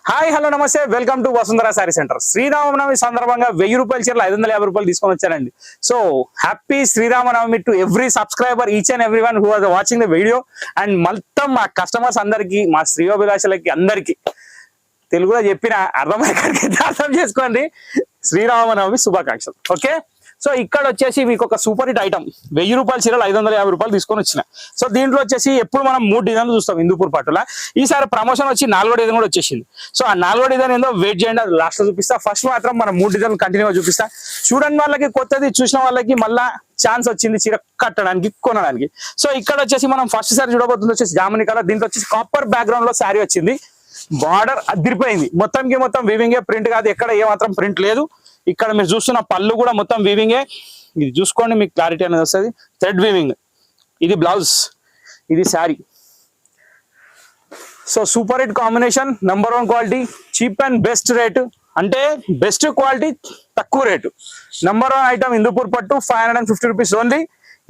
Hi hello namaste welcome to Vasundhara sari centre. Sri Rama Navami సందర్భంగా 1000 రూపాయల చీరలు 550 రూపాయలు తీసుకొని వచ్చానండి. So happy Sri Rama Navami to every subscriber, each and every one who are watching the video. And మొత్తం మా కస్టమర్స్ అందరికి, మా శ్రీయోభిలాషలకి అందరికి తెలుగులో చెప్పిన అర్థం చేసుకోండి. శ్రీరామనవమి శుభాకాంక్షలు. ఓకే, సో ఇక్కడ వచ్చేసి మీకు ఒక సూపర్ హిట్ ఐటమ్ 1000 రూపాయల చీరలు 550 రూపాయలు తీసుకొని వచ్చిన. సో దీంట్లో వచ్చేసి ఎప్పుడు మనం 3 డిజైన్లు చూస్తాం హిందూపూర్ పట్టుల. ఈసారి ప్రమోషన్ వచ్చి 4వ డిజైన్ కూడా వచ్చేసింది. సో ఆ 4వ డిజైన్ ఏందో వెయిట్ చేయండి, అది లాస్ట్ లో చూపిస్తా. ఫస్ట్ మాత్రం మనం 3 డిజైన్లు కంటిన్యూగా చూపిస్తా. చూడని వాళ్ళకి కొత్తది, చూసిన వాళ్ళకి మళ్ళా ఛాన్స్ వచ్చింది చీర కట్టడానికి, కొనడానికి. సో ఇక్కడ వచ్చేసి మనం ఫస్ట్ సారి చూడబోతుంది వచ్చేసి జాముని కలర్. దీంట్లో వచ్చేసి కాపర్ బ్యాక్గ్రౌండ్ లో శారీ వచ్చింది. బార్డర్ అదిరిపోయింది, మొత్తం వీవింగే, ప్రింట్ కాదు, ఎక్కడ ఏ మాత్రం ప్రింట్ లేదు. ఇక్కడ మీరు చూస్తున్న పళ్ళు కూడా మొత్తం వీవింగే. ఇది చూసుకోండి, మీకు క్లారిటీ అనేది వస్తుంది. Thread weaving. ఇది బ్లౌజ్, ఇది sari. So super hit combination, number 1 quality, cheap and best rate. అంటే బెస్ట్ క్వాలిటీ తక్కువ రేటు. నెంబర్ 1 ఐటమ్ హిందూపూర్ పట్టు, 550 రూపీస్ ఓన్లీ.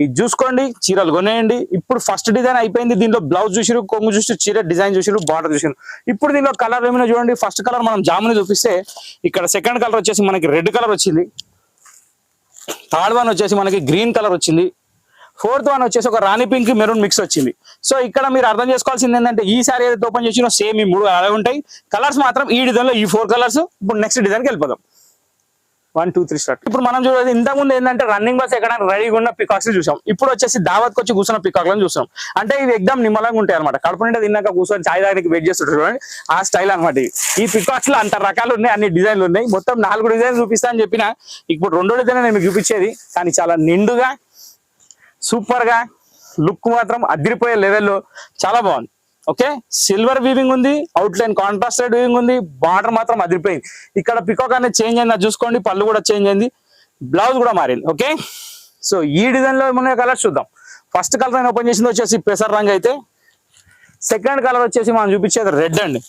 ఇది చూసుకోండి, చీరలు కొనేయండి. ఇప్పుడు ఫస్ట్ డిజైన్ అయిపోయింది. దీనిలో బ్లౌజ్ చూసిరు, కొంగు చూసి, చీర డిజైన్ చూసిరు, బార్డర్ చూసిరు. ఇప్పుడు దీనిలో కలర్ ఏమైనా చూడండి. ఫస్ట్ కలర్ మనం జాముని చూపిస్తే, ఇక్కడ సెకండ్ కలర్ వచ్చేసి మనకి రెడ్ కలర్ వచ్చింది. థర్డ్ వన్ వచ్చేసి మనకి గ్రీన్ కలర్ వచ్చింది. ఫోర్త్ వన్ వచ్చేసి ఒక రాణి పింక్ మెరూన్ మిక్స్ వచ్చింది. సో ఇక్కడ మీరు అర్థం చేసుకోవాల్సింది ఏంటంటే, ఈ సారీ ఏదైతే ఓపెన్ చేసినో సేమ్ ఈ 3 అలాగే ఉంటాయి. కలర్స్ మాత్రం ఈ డిజైన్ లో ఈ 4 కలర్స్. ఇప్పుడు నెక్స్ట్ డిజైన్కి వెళ్ళిపోదాం. 1 2 3 స్టార్ట్. ఇప్పుడు మనం చూడేది ఇంతకుముందు ఏంటంటే రన్నింగ్ బస్ ఎక్కడ రెడీగా ఉన్న పికాక్స్ చూసాం. ఇప్పుడు వచ్చేసి దావత్కి వచ్చి కూర్చున్న పికాక్లను చూసాం. అంటే ఇవి ఎగ్దమ్ నిమ్మలంగా ఉంటాయి అనమాట. కడుపు నిండా తిన్నాక కూర్చొని చాయ్ తాగడానికి వెయిట్ చేస్తుంటారు చూడండి, ఆ స్టైల్ అనమాట. ఈ పికాక్స్ లో అంత రకాలు ఉన్నాయి, అన్ని డిజైన్లు ఉన్నాయి. మొత్తం 4 డిజైన్ చూపిస్తా అని చెప్పిన. ఇప్పుడు 2వ డిజైన్ నేను మీకు చూపించేది, కానీ చాలా నిండుగా సూపర్ గా, లుక్ మాత్రం అదిరిపోయే లెవెల్లో చాలా బాగుంది. ఓకే, సిల్వర్ వీవింగ్ ఉంది, అవుట్ లైన్ కాంట్రాస్టెడ్ వీవింగ్ ఉంది, బార్డర్ మాత్రం అదిరిపోయింది. ఇక్కడ పికాక్ అనేది చేంజ్ అయింది, చూసుకోండి. పళ్ళు కూడా చేంజ్ అయింది, బ్లౌజ్ కూడా మారింది. ఓకే, సో ఈ డిజైన్ లో ఏమన్నా కలర్స్ చూద్దాం. ఫస్ట్ కలర్ నేను ఓపెన్ చేసింది వచ్చేసి పెసర్ రంగు అయితే, సెకండ్ కలర్ వచ్చేసి మనం చూపించేది రెడ్ అండి.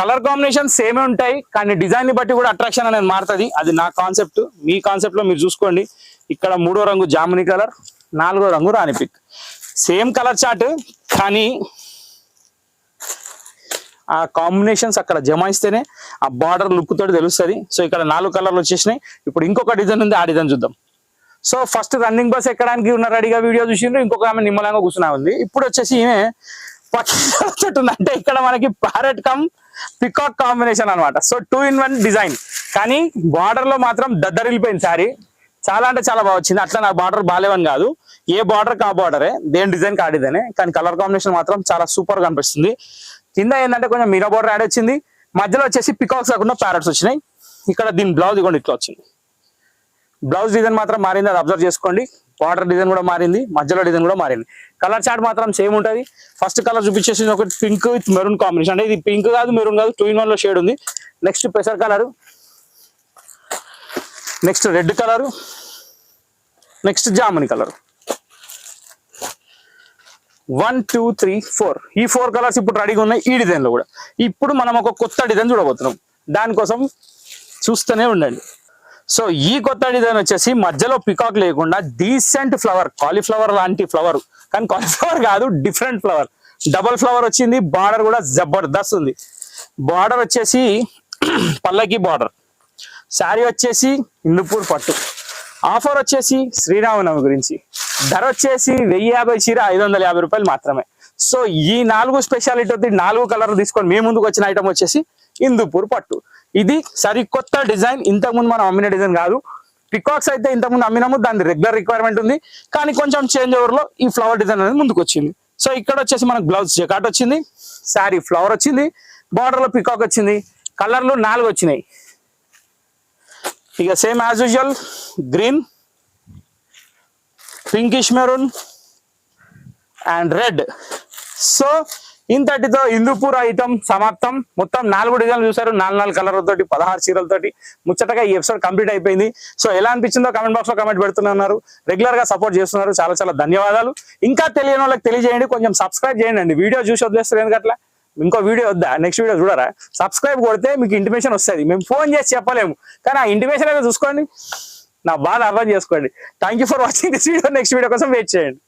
కలర్ కాంబినేషన్ సేమే ఉంటాయి, కానీ డిజైన్ ని బట్టి కూడా అట్రాక్షన్ అనేది మారుతుంది. అది నా కాన్సెప్ట్. మీ కాన్సెప్ట్ లో మీరు చూసుకోండి. ఇక్కడ 3వ రంగు జాముని కలర్, 4వ రంగు రాణి పింక్. సేమ్ కలర్ చార్ట్, కానీ ఆ కాంబినేషన్స్ అక్కడ జమాయిస్తేనే ఆ బార్డర్ లుక్ తోటి తెలుస్తుంది. సో ఇక్కడ 4 కలర్లు వచ్చేసినాయి. ఇప్పుడు ఇంకొక డిజైన్ ఉంది, ఆ డిజైన్ చూద్దాం. సో ఫస్ట్ రన్నింగ్ బస్ ఎక్కడానికి ఉన్న రెడీగా వీడియో చూసిండ్రు. ఇంకొక ఆమె నిమ్మలంగా కూర్చున్నా ఉంది. ఇప్పుడు వచ్చేసి ఈమె పక్షి ఉంది. అంటే ఇక్కడ మనకి ప్యారెట్ కమ్ పికాక్ కాంబినేషన్ అనమాట. సో 2 in 1 డిజైన్, కానీ బార్డర్ లో మాత్రం దద్దరిల్లిపోయింది శారీ. చాలా అంటే చాలా బాగా వచ్చింది. అట్లా నాకు బార్డర్ బాగాలేవని కాదు, ఏ బార్డర్ కా బార్డరే, దేని డిజైన్ కా డిజైనే, కానీ కలర్ కాంబినేషన్ మాత్రం చాలా సూపర్ గా అనిపిస్తుంది. కింద ఏంటంటే కొంచెం మీరా బార్డర్ యాడ్ వచ్చింది, మధ్యలో వచ్చేసి పికాక్స్ కాకుండా ప్యారెట్స్ వచ్చినాయి. ఇక్కడ దీని బ్లౌజ్ ఇవ్వండి, ఇట్లా వచ్చింది. బ్లౌజ్ డిజైన్ మాత్రం మారింది, అది అబ్జర్వ్ చేసుకోండి. బార్డర్ డిజైన్ కూడా మారింది, మధ్యలో డిజైన్ కూడా మారింది. కలర్ చార్ట్ మాత్రం సేమ్ ఉంటుంది. ఫస్ట్ కలర్ చూపించేసి ఒక పింక్ విత్ మెరూన్ కాంబినేషన్. అంటే ఇది పింక్ కాదు, మెరూన్ కాదు, 2 in 1 లో షేడ్ ఉంది. నెక్స్ట్ పెసర్ colour, next red colour, next జాముని కలర్. 1 2 3 4 ఈ 4 కలర్స్ ఇప్పుడు రెడీగా ఉన్నాయి ఈ డిజైన్ లో కూడా. ఇప్పుడు మనం ఒక కొత్త డిజైన్ చూడబోతున్నాం, దానికోసం చూస్తూనే ఉండండి. సో ఈ కొత్త డిజైన్ వచ్చేసి మధ్యలో పికాక్ లేకుండా డీసెంట్ ఫ్లవర్, కాలీఫ్లవర్ లాంటి ఫ్లవర్, కానీ కాలీఫ్లవర్ కాదు, డిఫరెంట్ ఫ్లవర్. డబల్ ఫ్లవర్ వచ్చింది, బార్డర్ కూడా జబర్దస్త్ ఉంది. బార్డర్ వచ్చేసి పల్లకి బార్డర్. శారీ వచ్చేసి హిందూపూర్ పట్టు. ఆఫర్ వచ్చేసి శ్రీరామనవమి గురించి. ధర వచ్చేసి 1050 చీర 550 రూపాయలు మాత్రమే. సో ఈ 4 స్పెషాలిటీ, 4 కలర్ తీసుకొని మీ ముందుకు వచ్చిన ఐటమ్ వచ్చేసి హిందూపూర్ పట్టు. ఇది సరికొత్త డిజైన్, ఇంతకుముందు మనం అమ్మిన డిజైన్ కాదు. పికాక్స్ అయితే ఇంతకుముందు అమ్మినాము, దాని రెగ్యులర్ రిక్వైర్మెంట్ ఉంది, కానీ కొంచెం చేంజ్ ఓవర్ లో ఈ ఫ్లవర్ డిజైన్ అనేది ముందుకు వచ్చింది. సో ఇక్కడ వచ్చేసి మనకు బ్లౌజ్ జకాట్ వచ్చింది, శారీ ఫ్లవర్ వచ్చింది, బార్డర్ లో పికాక్ వచ్చింది. కలర్లు 4 వచ్చినాయి. ఇక same as usual, green, pinkish maroon and red. So ఇంతటితో హిందూపూర్ ఐటమ్ సమాప్తం. మొత్తం 4 డిజైన్లు చూసారు, 4 కలర్లతోటి 16 చీరలతోటి. ముచ్చటగా ఈ ఎపిసోడ్ కంప్లీట్ అయిపోయింది. సో ఎలా అనిపించిందో కామెంట్ బాక్స్ లో కామెంట్ పెడుతున్నారు, రెగ్యులర్ గా సపోర్ట్ చేస్తున్నారు, చాలా చాలా ధన్యవాదాలు. ఇంకా తెలియని వాళ్ళకి తెలియజేయండి, కొంచెం సబ్స్క్రైబ్ చేయండి. వీడియో చూసి వదిలేస్తారు, ఎందుకట్లా ఇంకో వీడియో వద్దా, నెక్స్ట్ వీడియో చూడరా? సబ్స్క్రైబ్ కొడితే మీకు ఇంటిమేషన్ వస్తుంది. మేము ఫోన్ చేసి చెప్పలేము, కానీ ఆ ఇంటిమేషన్ అయితే చూసుకోండి, నా బాధ అర్థం చేసుకోండి. Thank you for watching this video. Next video కోసం వెయిట్ చేయండి.